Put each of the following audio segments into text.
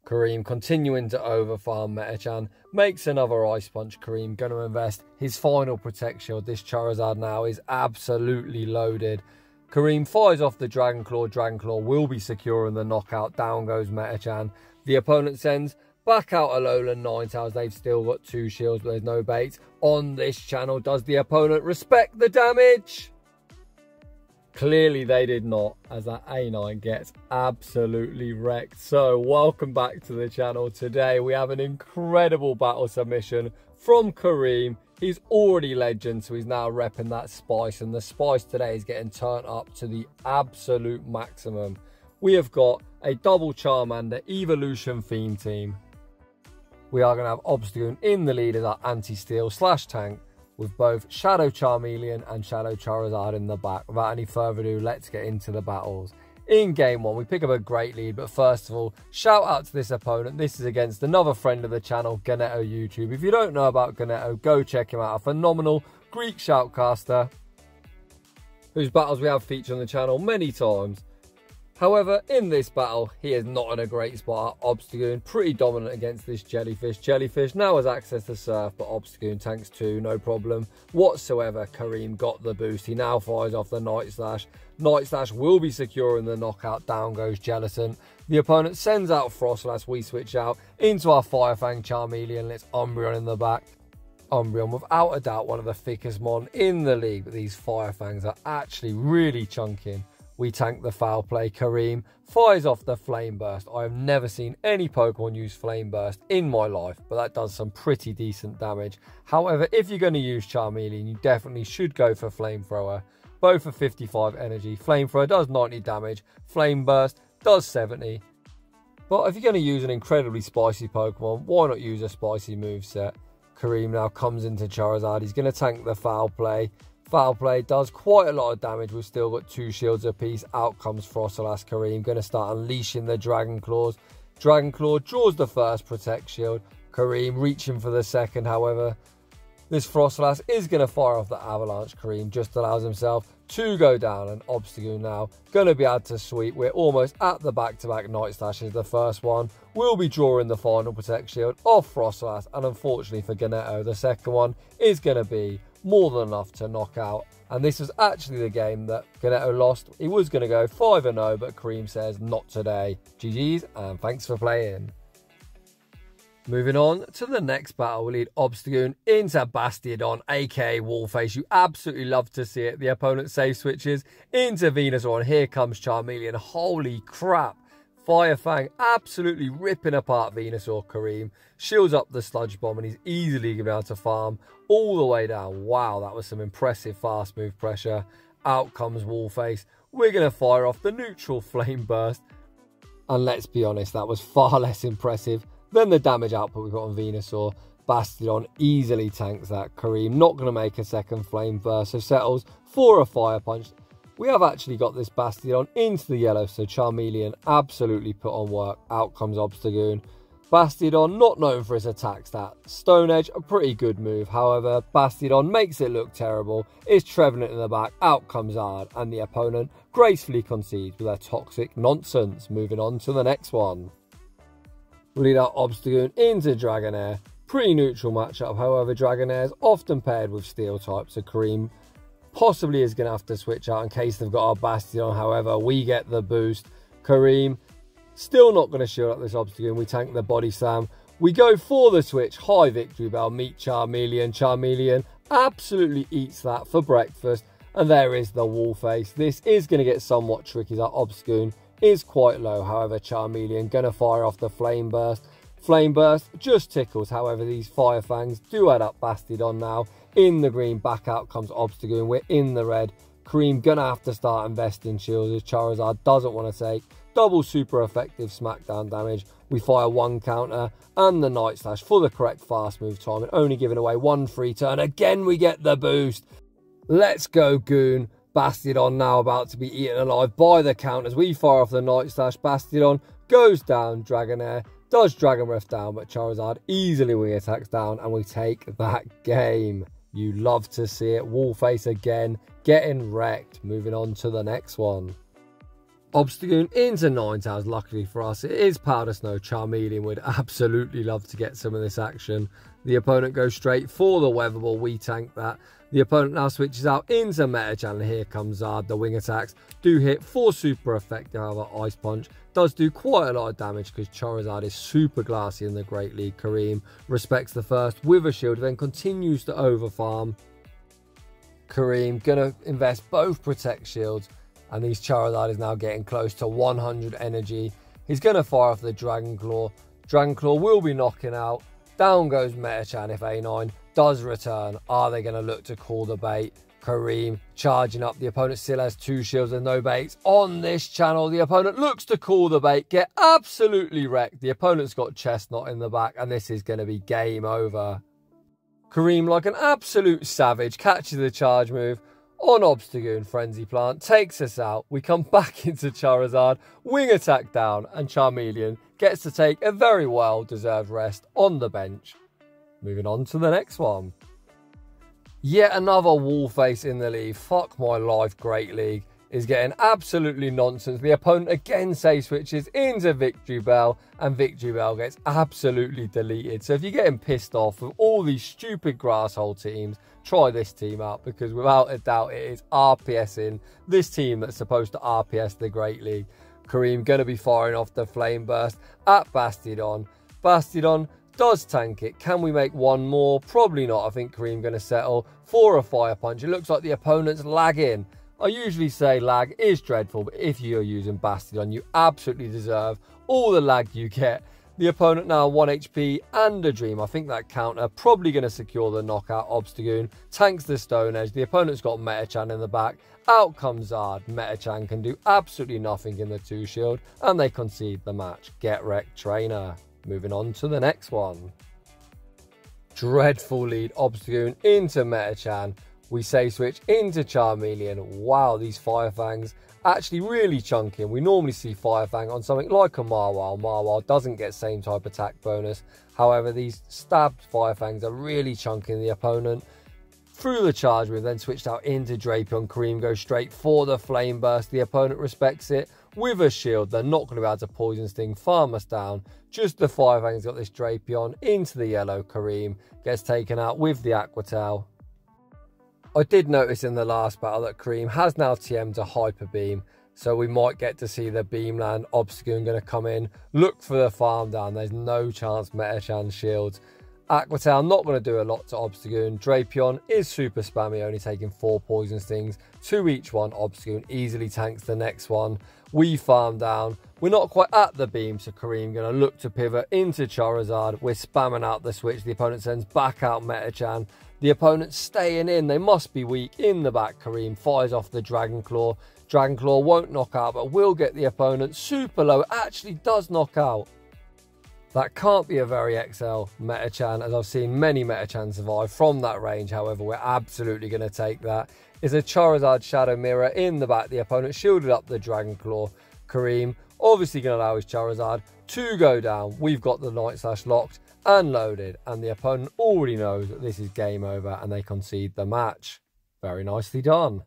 Karim continuing to overfarm Metachan, makes another Ice Punch. Karim going to invest his final Protect Shield. This Charizard now is absolutely loaded. Karim fires off the Dragon Claw. Dragon Claw will be secure in the knockout. Down goes Metachan. The opponent sends back out Alolan Ninetales. They've still got 2 shields, but there's no bait. On this channel, does the opponent respect the damage? Clearly they did not, as that A9 gets absolutely wrecked. So welcome back to the channel. Today we have an incredible battle submission from Karim. He's already legend, so he's now repping that spice, and the spice today is getting turned up to the absolute maximum. We have got a double Charmander evolution theme team. We are going to have Obstagoon in the lead as our anti-steal / tank, with both Shadow Charmeleon and Shadow Charizard in the back. Without any further ado, let's get into the battles. In game 1, we pick up a great lead, but first of all, shout out to this opponent. This is against another friend of the channel, Ganetto YouTube. If you don't know about Ganetto, go check him out. A phenomenal Greek shoutcaster, whose battles we have featured on the channel many times. However, in this battle, he is not in a great spot. Obstagoon, pretty dominant against this Jellyfish. Jellyfish now has access to Surf, but Obstagoon tanks 2, no problem whatsoever. Karim got the boost. He now fires off the Night Slash. Night Slash will be secure in the knockout. Down goes Jellicent. The opponent sends out Frostlass. We switch out into our Fire Fang Charmeleon. Let's Umbreon in the back. Umbreon, without a doubt, one of the thickest mon in the league, but these Fire Fangs are actually really chunking. We tank the foul play. Karim fires off the Flame Burst. I have never seen any Pokemon use Flame Burst in my life, but that does some pretty decent damage. However, if you're going to use Charmeleon, you definitely should go for Flamethrower. Both are 55 energy. Flamethrower does 90 damage. Flame Burst does 70. But if you're going to use an incredibly spicy Pokemon, why not use a spicy moveset? Karim now comes into Charizard. He's going to tank the foul play. Foul play does quite a lot of damage. We've still got 2 shields apiece. Out comes Frostlass. Karim going to start unleashing the Dragon Claws. Dragon Claw draws the first Protect Shield. Karim reaching for the second. However, this Frostlass is going to fire off the Avalanche. Karim just allows himself to go down, and Obstagoon now going to be able to sweep. We're almost at the back-to-back Night Slashes. The first one will be drawing the final Protect Shield off Frostlass, and unfortunately for Ganetto, the second one is going to be more than enough to knock out. And this was actually the game that Ganetto lost. He was going to go 5-0, but Karim says not today. GG's and thanks for playing. Moving on to the next battle, we lead Obstagoon into Bastiodon, aka Wallface. You absolutely love to see it. The opponent safe switches into Venusaur, and here comes Charmeleon. Holy crap. Fire Fang absolutely ripping apart Venusaur. Karim shields up the Sludge Bomb, and he's easily going to be able to farm all the way down. Wow, that was some impressive fast move pressure. Out comes Wallface. We're going to fire off the neutral Flame Burst. And let's be honest, that was far less impressive than the damage output we've got on Venusaur. Bastiodon easily tanks that. Karim not going to make a second Flame Burst, so settles for a Fire Punch. We have actually got this Bastiodon into the yellow, so Charmeleon absolutely put on work. Out comes Obstagoon. Bastiodon not known for his attack stat. Stone Edge, a pretty good move. However, Bastiodon makes it look terrible. Is Trevenant in the back. Out comes Ard, and the opponent gracefully concedes with their toxic nonsense. Moving on to the next one. We lead out Obstagoon into Dragonair. Pretty neutral matchup. However, Dragonair is often paired with Steel type, so Karim possibly is going to have to switch out in case they've got our Bastiodon. However, we get the boost. Karim still not going to shield up this Obstagoon. We tank the Body Slam. We go for the switch. High Victory Bell. Meet Charmeleon. Charmeleon absolutely eats that for breakfast. And there is the Wallface. This is going to get somewhat tricky. That Obstagoon is quite low. However, Charmeleon going to fire off the Flame Burst. Flame Burst just tickles. However, these Fire Fangs do add up. Bastiodon now in the green. Back out comes Obstagoon. We're in the red. Karim gonna have to start investing shields as Charizard doesn't want to take double super effective smackdown damage. We fire one counter and the Night Slash for the correct fast move time, and only giving away one free turn. Again, we get the boost. Let's go, Goon. Bastiodon now about to be eaten alive by the counters. We fire off the Night Slash. Bastiodon goes down. Dragonair does Dragon Breath down, but Charizard easily wing attacks down, and we take that game. You love to see it. Wallface again getting wrecked. Moving on to the next one. Obstagoon into Ninetales. Luckily for us, it is Powder Snow. Charmeleon would absolutely love to get some of this action. The opponent goes straight for the Weather Ball. We tank that. The opponent now switches out into Metachan, and here comes Zard. The wing attacks do hit for super effective. However, Ice Punch does do quite a lot of damage because Charizard is super glassy in the Great League. Karim respects the first with a shield, then continues to overfarm. Karim gonna invest both Protect Shields, and these Charizard is now getting close to 100 energy. He's gonna fire off the Dragon Claw. Dragon Claw will be knocking out. Down goes Metachan if A9 does return. Are they going to look to call the bait? Karim charging up. The opponent still has 2 shields and no baits. On this channel, the opponent looks to call the bait, get absolutely wrecked. The opponent's got Chestnut in the back, and this is going to be game over. Karim, like an absolute savage, catches the charge move on Obstagoon. Frenzy Plant takes us out. We come back into Charizard, wing attack down, and Charmeleon gets to take a very well-deserved rest on the bench. Moving on to the next one. Yet another wallface in the league. Fuck my life, Great League is getting absolutely nonsense. The opponent again safe switches into Victory Bell, and Victory Bell gets absolutely deleted. So if you're getting pissed off with all these stupid grasshole teams, try this team out, because without a doubt it is RPSing this team that's supposed to RPS the Great League. Karim going to be firing off the Flame Burst at Bastiodon. Bastiodon does tank it. Can we make one more? Probably not. I think Karim going to settle for a Fire Punch. It looks like the opponent's lagging. I usually say lag is dreadful, but if you're using Bastiodon, you absolutely deserve all the lag you get. The opponent now 1 HP and a Dream. I think that counter probably going to secure the knockout. Obstagoon tanks the Stone Edge. The opponent's got Metachan in the back. Out comes Zard. Metachan can do absolutely nothing in the 2 shield, and they concede the match. Get wrecked, trainer. Moving on to the next one. Dreadful lead. Obstagoon into Metachan. We safe switch into Charmeleon. Wow, these Fire Fangs actually really chunky. We normally see Fire Fang on something like a Marwile. Marwile doesn't get same type attack bonus. However, these stabbed Fire Fangs are really chunking the opponent. Through the charge move, then switched out into Drapion. Karim goes straight for the Flame Burst. The opponent respects it with a shield. They're not going to be able to Poison Sting, farm us down. Just the Fire Fang's got this Drapion into the yellow. Karim gets taken out with the Aqua Tail. I did notice in the last battle that Karim has now TM'd a Hyper Beam, so we might get to see the Beam land. Obstagoon going to come in, look for the farm down. There's no chance Metachan shields. Aqua Tail not going to do a lot to Obstagoon. Drapion is super spammy, only taking 4 Poison Stings, 2 each one. Obstagoon easily tanks the next one. We farm down. We're not quite at the beam, so Karim going to look to pivot into Charizard. We're spamming out the switch. The opponent sends back out Metachan. The opponent's staying in. They must be weak in the back. Karim fires off the Dragon Claw. Dragon Claw won't knock out, but will get the opponent super low. It actually does knock out. That can't be a very XL Metachan, as I've seen many Metachan survive from that range. However, we're absolutely going to take that. It's a Charizard Shadow Mirror in the back. The opponent shielded up the Dragon Claw. Karim obviously going to allow his Charizard to go down. We've got the Night Slash locked and loaded, and the opponent already knows that this is game over, and they concede the match. Very nicely done.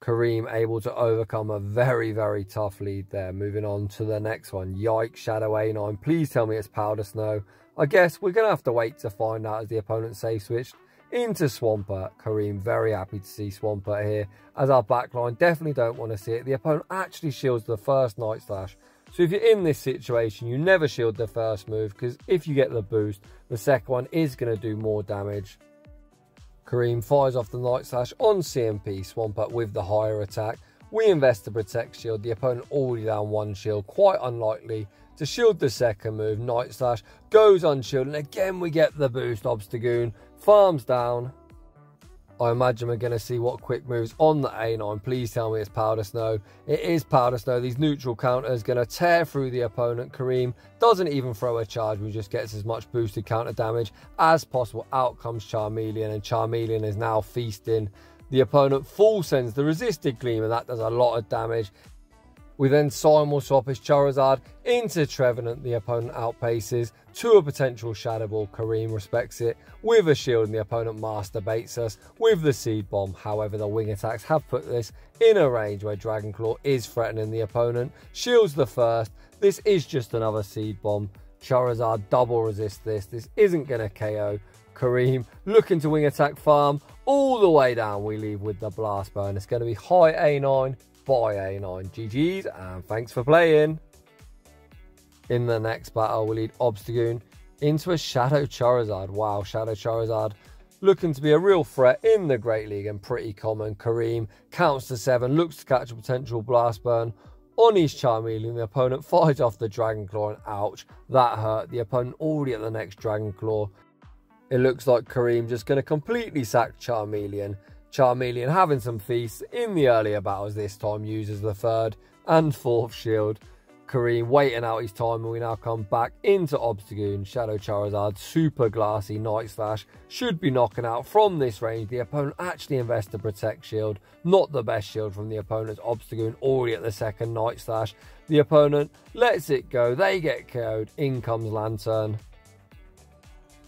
Karim able to overcome a very, very tough lead there. Moving on to the next one. Yikes, Shadow A9. Please tell me it's Powder Snow. I guess we're going to have to wait to find out, as the opponent safe switched into Swampert. Karim very happy to see Swampert here, as our backline definitely don't want to see it. The opponent actually shields the first Night Slash. So if you're in this situation, you never shield the first move, because if you get the boost, the second one is going to do more damage. Karim fires off the Night Slash on CMP. Swampert with the higher attack. We invest the Protect Shield. The opponent already down 1 shield. Quite unlikely to shield the second move. Night Slash goes unshielded, and again we get the boost. Obstagoon farms down. I imagine we're going to see what quick moves on the A9. Please tell me it's Powder Snow. It is Powder Snow. These neutral counters going to tear through the opponent. Karim doesn't even throw a charge. We just gets as much boosted counter damage as possible. Out comes Charmeleon, and Charmeleon is now feasting. The opponent full sends the Resisted Gleam, and that does a lot of damage. We then simul swap his Charizard into Trevenant. The opponent outpaces to a potential Shadow Ball. Karim respects it with a shield and the opponent masturbates us with the Seed Bomb. However, the wing attacks have put this in a range where Dragon Claw is threatening the opponent. Shields the first. This is just another Seed Bomb. Charizard double resist this. This isn't going to KO. Karim looking to wing attack farm all the way down. We leave with the Blast Burn. It's going to be high A9 by A9. GG's and thanks for playing. In the next battle, we lead Obstagoon into a Shadow Charizard. Wow, Shadow Charizard looking to be a real threat in the Great League and pretty common. Karim counts to 7, looks to catch a potential Blast Burn on his Charmeleon. The opponent fires off the Dragon Claw and ouch, that hurt. The opponent already at the next Dragon Claw. It looks like Karim just going to completely sack Charmeleon. Charmeleon having some feasts in the earlier battles, this time uses the 3rd and 4th shield. Karim waiting out his time and we now come back into Obstagoon. Shadow Charizard, super glassy, Night Slash should be knocking out from this range. The opponent actually invests the Protect shield, not the best shield from the opponent's Obstagoon, already at the 2nd Night Slash. The opponent lets it go, they get KO'd, in comes Lantern.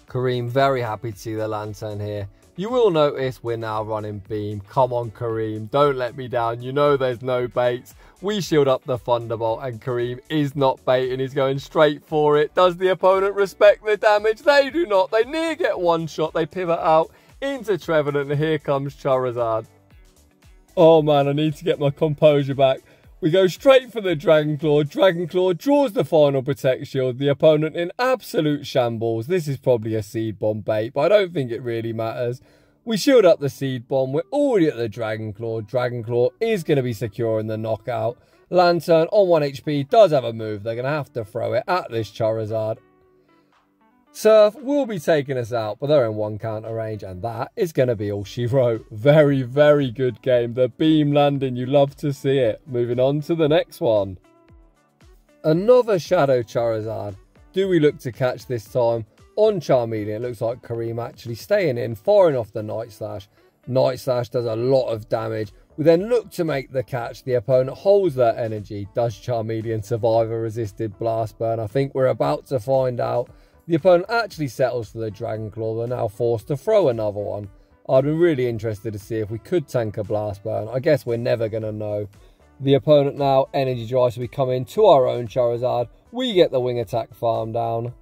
Karim very happy to see the Lantern here. You will notice we're now running Beam. Come on, Karim, don't let me down. You know there's no baits. We shield up the Thunderbolt and Karim is not baiting. He's going straight for it. Does the opponent respect the damage? They do not. They near get one shot. They pivot out into Trevenant and here comes Charizard. Oh man, I need to get my composure back. We go straight for the Dragon Claw. Dragon Claw draws the final Protect shield. The opponent in absolute shambles. This is probably a Seed Bomb bait, but I don't think it really matters. We shield up the Seed Bomb. We're already at the Dragon Claw. Dragon Claw is going to be secure in the knockout. Lantern on 1 HP does have a move. They're going to have to throw it at this Charizard. Surf will be taking us out, but they're in 1 counter range, and that is going to be all she wrote. Very, very good game. The beam landing, you love to see it. Moving on to the next one. Another Shadow Charizard. Do we look to catch this time on Charmeleon? It looks like Karim actually staying in, firing off the Night Slash. Night Slash does a lot of damage. We then look to make the catch. The opponent holds their energy. Does Charmeleon survive a resisted Blast Burn? I think we're about to find out. The opponent actually settles for the Dragon Claw. They're now forced to throw another one. I'd be really interested to see if we could tank a Blast Burn. I guess we're never going to know. The opponent now energy dry, so we come into our own Charizard. We get the wing attack farm down.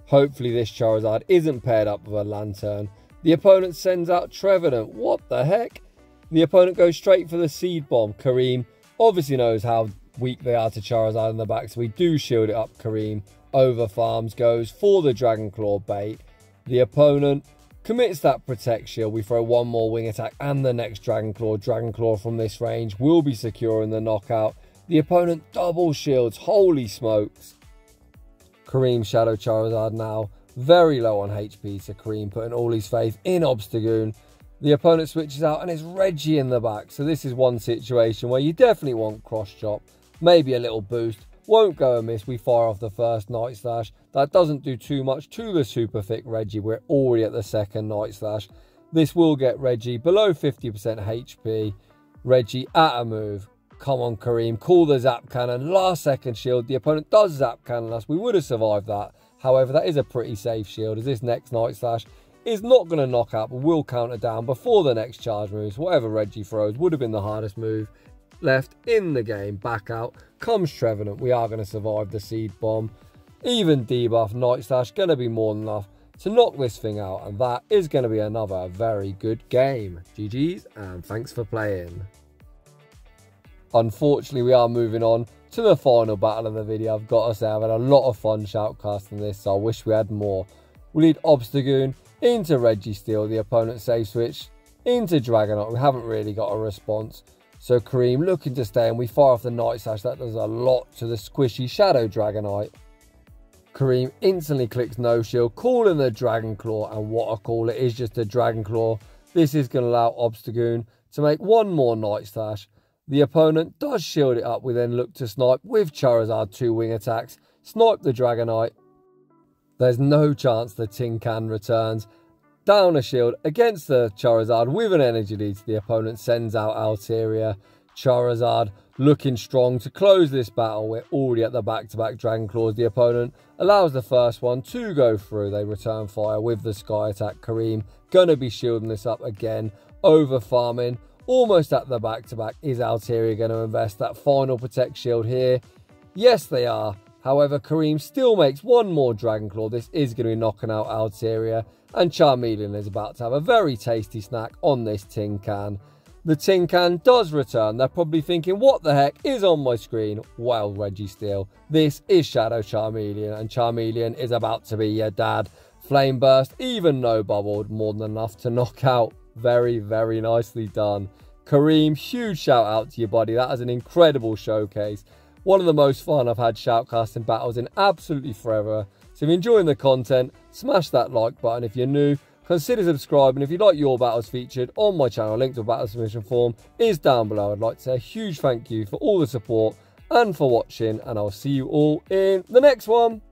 Hopefully this Charizard isn't paired up with a Lantern. The opponent sends out Trevenant. What the heck? The opponent goes straight for the Seed Bomb. Karim obviously knows how weak they are to Charizard in the back, so we do shield it up. Karim over farms, goes for the Dragon Claw bait. The opponent commits that Protect shield. We throw one more wing attack and the next Dragon Claw. Dragon Claw from this range will be secure in the knockout. The opponent double shields. Holy smokes. Karim Shadow Charizard now very low on HP, so Karim putting all his faith in Obstagoon. The opponent switches out and it's Reggie in the back. So this is one situation where you definitely want cross chop. Maybe a little boost. Won't go amiss. We fire off the first Night Slash. That doesn't do too much to the super thick Reggie. We're already at the second Night Slash. This will get Reggie below 50% HP. Reggie at a move. Come on, Karim. Call the Zap Cannon. Last second shield. The opponent does Zap Cannon us. We would have survived that. However, that is a pretty safe shield, as this next Night Slash is not going to knock out, but will counter down before the next charge moves. Whatever Reggie throws would have been the hardest move left in the game. Back out comes Trevenant. We are going to survive the Seed Bomb. Even debuff Night Slash going to be more than enough to knock this thing out, and that is going to be another very good game. GG's and thanks for playing. Unfortunately, we are moving on to the final battle of the video. I've got to say, I've had a lot of fun shoutcasting this, so I wish we had more. We lead Obstagoon into Reggie Steel. The opponent save switch into Dragonite. We haven't really got a response. So Karim looking to stay, and we fire off the Night Slash. That does a lot to the squishy Shadow Dragonite. Karim instantly clicks no shield, calling the Dragon Claw, and what a call. It is just a Dragon Claw. This is going to allow Obstagoon to make one more Night Slash. The opponent does shield it up. We then look to snipe with Charizard 2 wing attacks. Snipe the Dragonite. There's no chance the Tin Can returns. Down a shield against the Charizard with an energy lead. The opponent sends out Altaria. Charizard looking strong to close this battle. We're already at the back-to-back Dragon Claws. The opponent allows the first one to go through. They return fire with the Sky Attack. Karim going to be shielding this up again, over farming. Almost at the back-to-back. Is Altaria going to invest that final Protect Shield here? Yes, they are. However, Karim still makes one more Dragon Claw. This is going to be knocking out Altaria. And Charmeleon is about to have a very tasty snack on this tin can. The tin can does return. They're probably thinking, what the heck is on my screen? Well, Registeel, this is Shadow Charmeleon, and Charmeleon is about to be your dad. Flame Burst, even no bubbled, more than enough to knock out. Very, very nicely done. Karim, huge shout out to you, buddy. That is an incredible showcase. One of the most fun I've had shoutcasting battles in absolutely forever. So if you're enjoying the content, smash that like button. If you're new, consider subscribing. If you'd like your battles featured on my channel, link to a battle submission form is down below. I'd like to say a huge thank you for all the support and for watching, and I'll see you all in the next one.